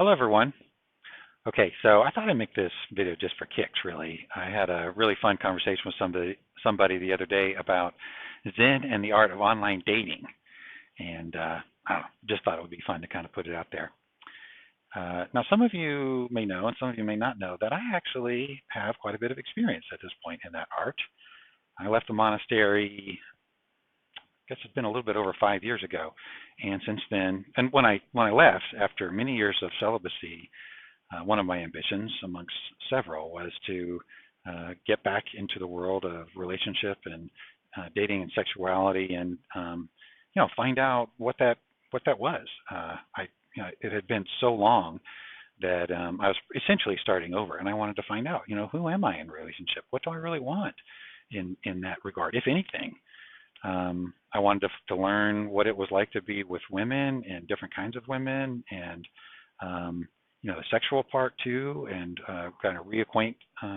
Hello, everyone. Okay, so I thought I'd make this video just for kicks, really. I had a really fun conversation with somebody the other day about Zen and the art of online dating, and I don't know, just thought it would be fun to kind of put it out there. Now, some of you may know, and some of you may not know, that I actually have quite a bit of experience at this point in that art. I left the monastery, I guess it's been a little bit over 5 years ago, and since then, and when I left after many years of celibacy, one of my ambitions, amongst several, was to get back into the world of relationship and dating and sexuality, and find out what that was. It had been so long that I was essentially starting over, and I wanted to find out, who am I in a relationship? What do I really want in that regard, if anything? I wanted to learn what it was like to be with women and different kinds of women, and the sexual part too, and kind of reacquaint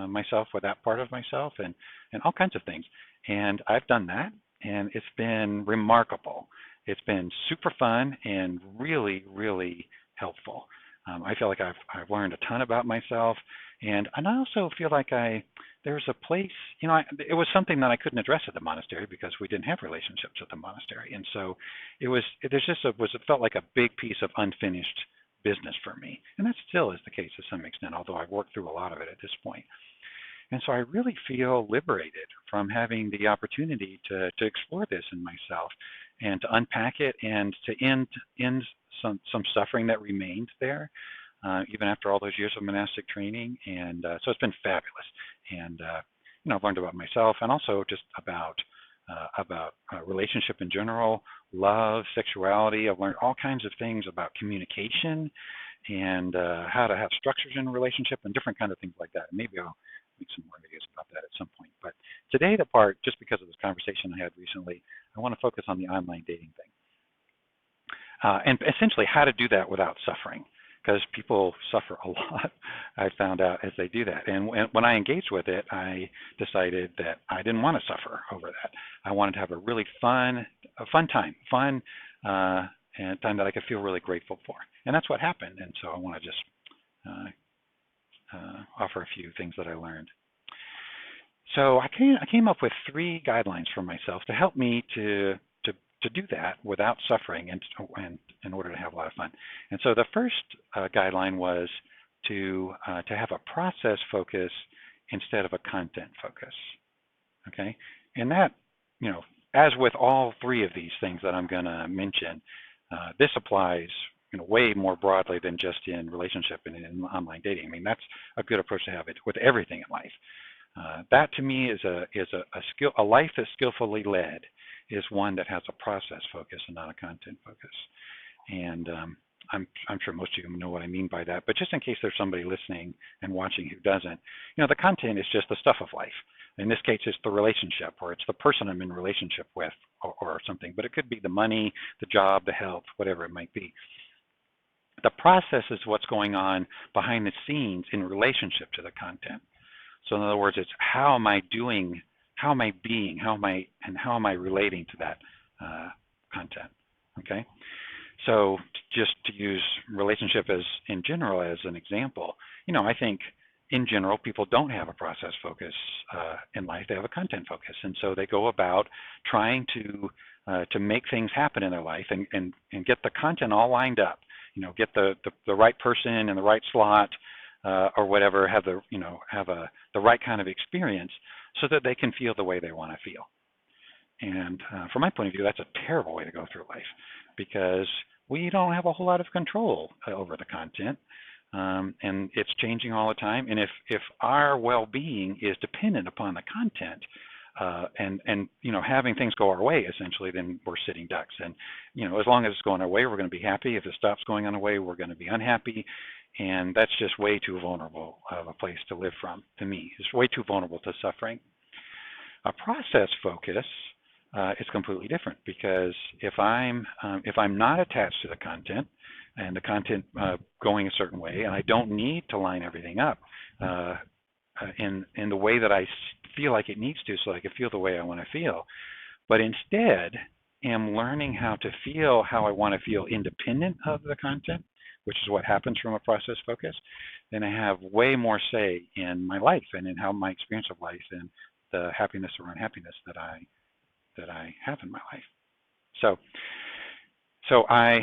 myself with that part of myself, and all kinds of things. And I've done that, and it's been remarkable. It's been super fun and really, really helpful. I feel like I've learned a ton about myself, and I also feel like there's a place, it was something that I couldn't address at the monastery because we didn't have relationships at the monastery, and so it felt like a big piece of unfinished business for me, and that still is the case to some extent, although I've worked through a lot of it at this point. And so I really feel liberated from having the opportunity to explore this in myself and to unpack it and to end some suffering that remained there, even after all those years of monastic training. And so it's been fabulous. And I've learned about myself and also just about relationship in general, love, sexuality. I've learned all kinds of things about communication and how to have structures in a relationship and different kind of things like that. And maybe I'll make some more videos about that at some point. But today, the part, just because of this conversation I had recently, I want to focus on the online dating thing. And essentially how to do that without suffering, because people suffer a lot, I found out, as they do that. And when I engaged with it, I decided that I didn't want to suffer over that. I wanted to have a really fun time, and time that I could feel really grateful for. And that's what happened. And so I want to just offer a few things that I learned. So I came up with 3 guidelines for myself to help me to do that without suffering and in order to have a lot of fun. And so the first guideline was to have a process focus instead of a content focus. Okay, and that, as with all 3 of these things that I'm going to mention, this applies way more broadly than just in relationship and in online dating. I mean, that's a good approach to have it with everything in life. That to me is a skill. A life that's skillfully led is one that has a process focus and not a content focus. And I'm sure most of you know what I mean by that. But just in case there's somebody listening and watching who doesn't, the content is just the stuff of life. In this case, it's the relationship, or it's the person I'm in relationship with, or something. But it could be the money, the job, the health, whatever it might be. The process is what's going on behind the scenes in relationship to the content. So in other words, it's how am I doing, how am I being, how am I relating to that content, okay? So just to use relationship as in general as an example, I think in general people don't have a process focus in life. They have a content focus, and so they go about trying to make things happen in their life and get the content all lined up. Get the right person in the right slot, or whatever, have the right kind of experience so that they can feel the way they want to feel. And from my point of view, that's a terrible way to go through life, because we don't have a whole lot of control over the content, and it's changing all the time. And if our well-being is dependent upon the content, and having things go our way, essentially, then we're sitting ducks. And as long as it's going our way, we're going to be happy. If it stops going on our way, we're going to be unhappy. And that's just way too vulnerable of a place to live from, to me. It's way too vulnerable to suffering. A process focus is completely different, because if I'm not attached to the content and the content going a certain way, and I don't need to line everything up in the way that I feel like it needs to, so I can feel the way I want to feel, but instead am learning how to feel how I want to feel independent of the content, which is what happens from a process focus, then I have way more say in my life and in how my experience of life and the happiness or unhappiness that I have in my life. So I,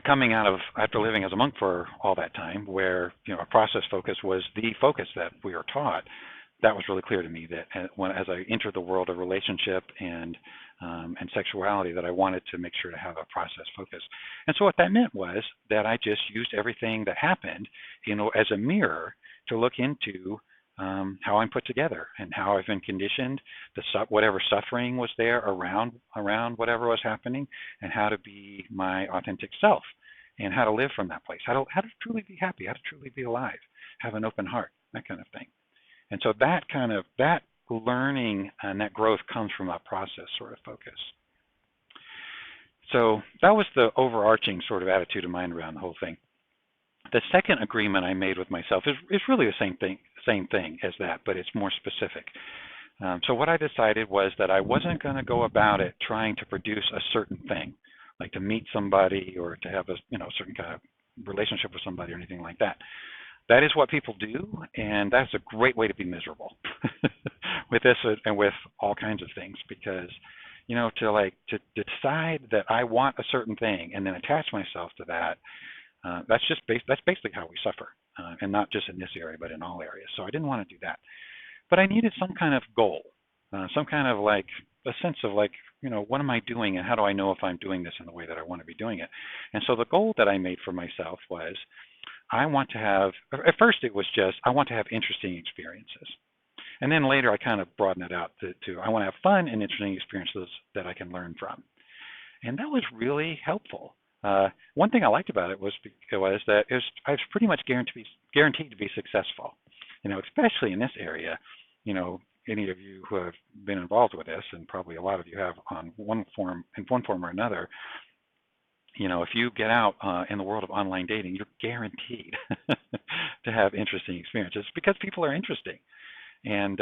coming out of after living as a monk for all that time, where a process focus was the focus that we are taught, that was really clear to me that as I entered the world of relationship and sexuality, that I wanted to make sure to have a process focus. And so what that meant was that I just used everything that happened, as a mirror to look into how I'm put together and how I've been conditioned, whatever suffering was there around whatever was happening, and how to be my authentic self, and how to live from that place, how to truly be happy, how to truly be alive, have an open heart, that kind of thing. And so that learning and that growth comes from a process sort of focus. So that was the overarching sort of attitude of mine around the whole thing. The second agreement I made with myself is really the same thing as that, but it's more specific. So what I decided was that I wasn't going to go about it trying to produce a certain thing, like to meet somebody or to have a certain kind of relationship with somebody or anything like that. That is what people do, and that's a great way to be miserable with this and with all kinds of things, because to decide that I want a certain thing and then attach myself to that, that's basically how we suffer, and not just in this area, but in all areas. So I didn't want to do that, but I needed some kind of goal, some kind of a sense of what am I doing, and how do I know if I'm doing this in the way that I want to be doing it? And so the goal that I made for myself was, I want to have, at first it was just, I want to have interesting experiences. And then later I kind of broadened it out to I want to have fun and interesting experiences that I can learn from. And that was really helpful. One thing I liked about it was that I was pretty much guaranteed to be successful. Especially in this area, any of you who have been involved with this, and probably a lot of you have in one form or another, if you get out in the world of online dating, you're guaranteed to have interesting experiences because people are interesting. And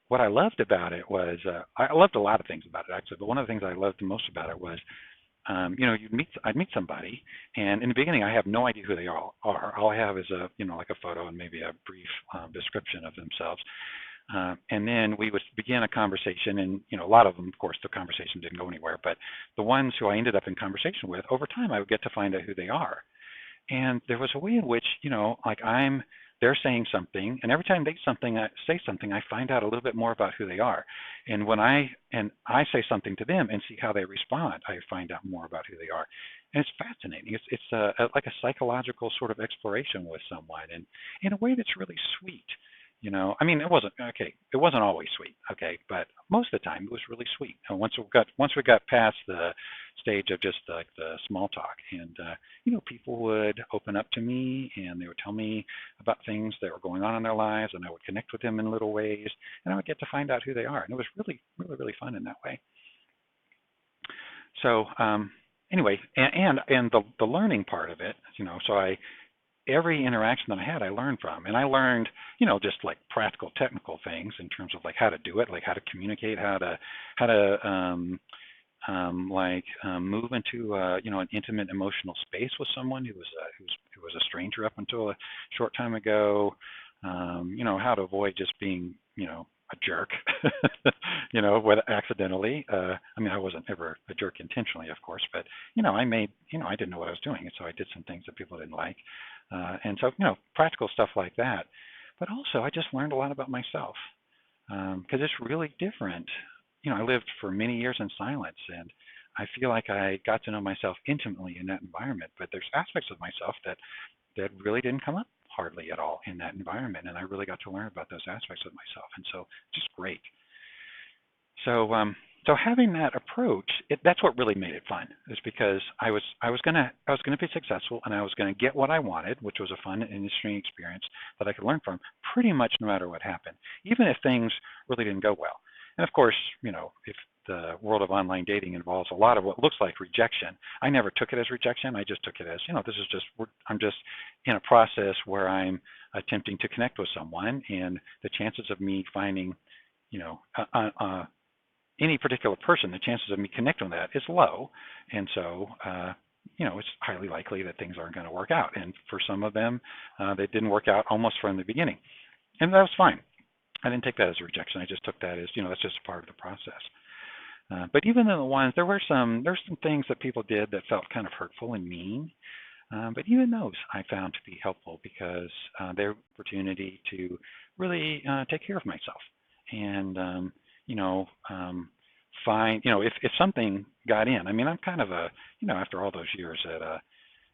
what I loved about it was, I loved a lot of things about it actually, but one of the things I loved the most about it was, I'd meet somebody, and in the beginning I have no idea who they all are. All I have is a photo and maybe a brief description of themselves. And then we would begin a conversation, and a lot of them, of course, the conversation didn't go anywhere. But the ones who I ended up in conversation with, over time, I would get to find out who they are. And there was a way in which, they're saying something, and every time they say something, I find out a little bit more about who they are. And when I say something to them and see how they respond, I find out more about who they are. And it's fascinating. It's like a psychological sort of exploration with someone, and in a way that's really sweet. It wasn't always sweet, but most of the time it was really sweet. And once we got past the stage of just the small talk, and people would open up to me, and they would tell me about things that were going on in their lives, and I would connect with them in little ways, and I would get to find out who they are, and it was really, really, really fun in that way. So anyway, and the learning part of it, every interaction that I had, I learned from. And I learned, just like practical, technical things in terms of how to do it, how to communicate, how to move into, an intimate emotional space with someone who was a stranger up until a short time ago. How to avoid just being, a jerk, whether accidentally. I wasn't ever a jerk intentionally, of course, but, I didn't know what I was doing. And so I did some things that people didn't like. And so, practical stuff like that. But also, I just learned a lot about myself, because it's really different. I lived for many years in silence, and I feel like I got to know myself intimately in that environment. But there's aspects of myself that really didn't come up hardly at all in that environment, and I really got to learn about those aspects of myself. And so, just great. So having that approach, that's what really made it fun, is because I was gonna be successful, and I was gonna get what I wanted, which was a fun and interesting experience that I could learn from, pretty much no matter what happened, even if things really didn't go well. And of course, if the world of online dating involves a lot of what looks like rejection, I never took it as rejection. I just took it as, I'm just in a process where I'm attempting to connect with someone, and the chances of me finding, any particular person, the chances of me connecting with that is low. And so it's highly likely that things aren't going to work out. And for some of them, they didn't work out almost from the beginning. And that was fine. I didn't take that as a rejection. I just took that as, that's just part of the process. But even in the ones, there's some things that people did that felt kind of hurtful and mean. But even those I found to be helpful because their opportunity to really take care of myself and, find, if something got in. I mean, I'm kind of after all those years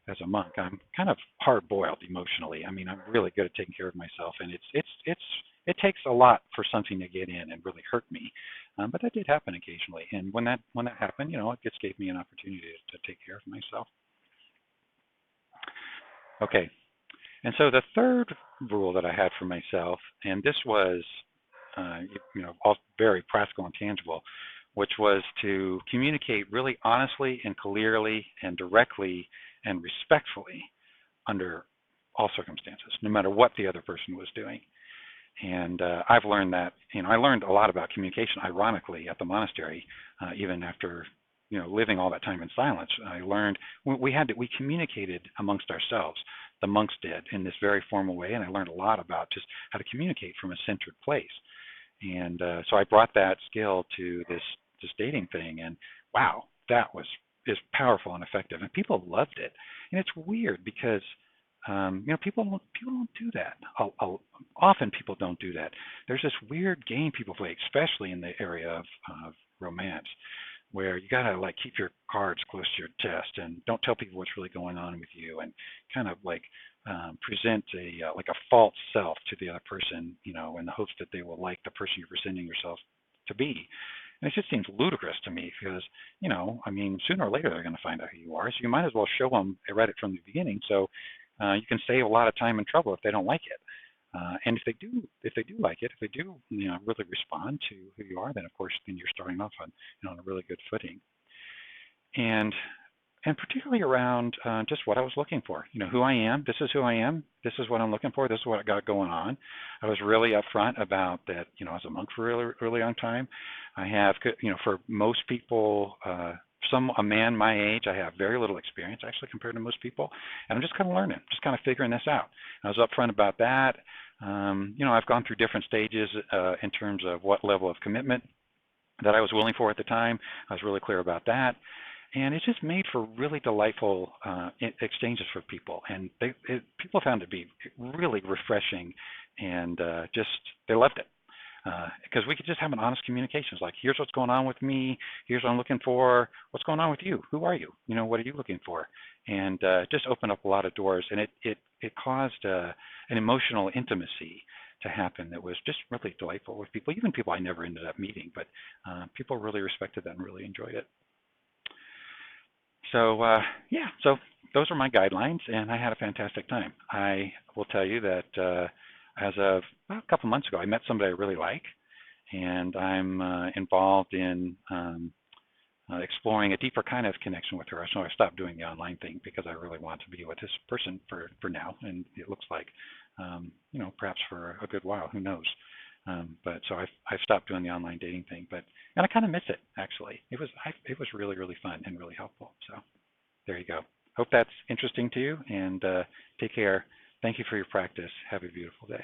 as a monk, I'm kind of hard-boiled emotionally. I mean, I'm really good at taking care of myself, and it takes a lot for something to get in and really hurt me. But that did happen occasionally, and when that happened, it just gave me an opportunity to take care of myself. Okay, and so the third rule that I had for myself, and this was, all very practical and tangible, which was to communicate really honestly and clearly and directly and respectfully under all circumstances, no matter what the other person was doing. And I've learned that, I learned a lot about communication, ironically, at the monastery, even after, living all that time in silence. I learned we communicated amongst ourselves. The monks did in this very formal way, and I learned a lot about just how to communicate from a centered place. And so I brought that skill to this dating thing, and wow, that is powerful and effective, and people loved it. And it's weird because people don't do that. Often people don't do that. There's this weird game people play, especially in the area of romance, where you gotta keep your cards close to your chest and don't tell people what's really going on with you, and kind of present a false self to the other person, in the hopes that they will like the person you're presenting yourself to be. And it just seems ludicrous to me because, sooner or later they're going to find out who you are. So you might as well show them right it from the beginning. So you can save a lot of time and trouble if they don't like it. And if they do like it, if they do, really respond to who you are, then of course, then you're starting off on a really good footing. And particularly around just what I was looking for. Who I am. This is who I am. This is what I'm looking for. This is what I got going on. I was really upfront about that. As a monk for a really, really long time, I have, for most people, a man my age, I have very little experience actually compared to most people, and I'm just kind of learning, just kind of figuring this out. And I was upfront about that. I've gone through different stages in terms of what level of commitment that I was willing for at the time. I was really clear about that. And it just made for really delightful exchanges for people. And people found it to be really refreshing, and they loved it. Because we could just have an honest communication. It's like, here's what's going on with me. Here's what I'm looking for. What's going on with you? Who are you? What are you looking for? And just opened up a lot of doors. And it caused an emotional intimacy to happen that was just really delightful with people, even people I never ended up meeting. But people really respected that and really enjoyed it. So so those are my guidelines, and I had a fantastic time. I will tell you that as of a couple months ago, I met somebody I really like, and I'm involved in exploring a deeper kind of connection with her. So I stopped doing the online thing because I really want to be with this person for now, and it looks like, perhaps for a good while. Who knows? But so I've stopped doing the online dating thing, and I kind of miss it actually. It was really, really fun and really helpful. So there you go. Hope that's interesting to you, and take care. Thank you for your practice. Have a beautiful day.